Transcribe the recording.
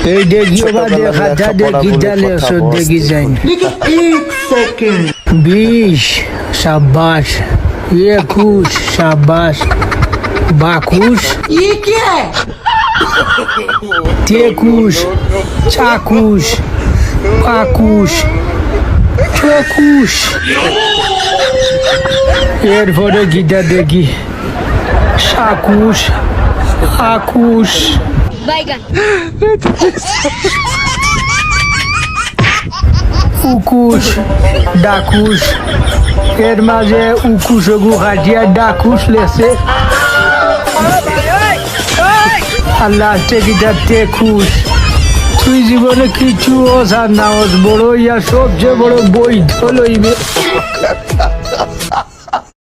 এই দেখিও বা দেখা যা দেখি জালে ওষুধ দেখি যাই 20 शाबाश 21 शाबाश 22 ये क्या है 23 24 25 24 এরপরে গিটা দেখি 27 28 বাইগান 21 ডাকুশ এর মাঝে উকুশ গু কাটিয়া ডাকুশ লেছে আর লাস্টে গিটা তেকুশ তুই জীবনে কিছু ওস আর না ওস বড় ইয়া সবচেয়ে বড় বৈধ লইবে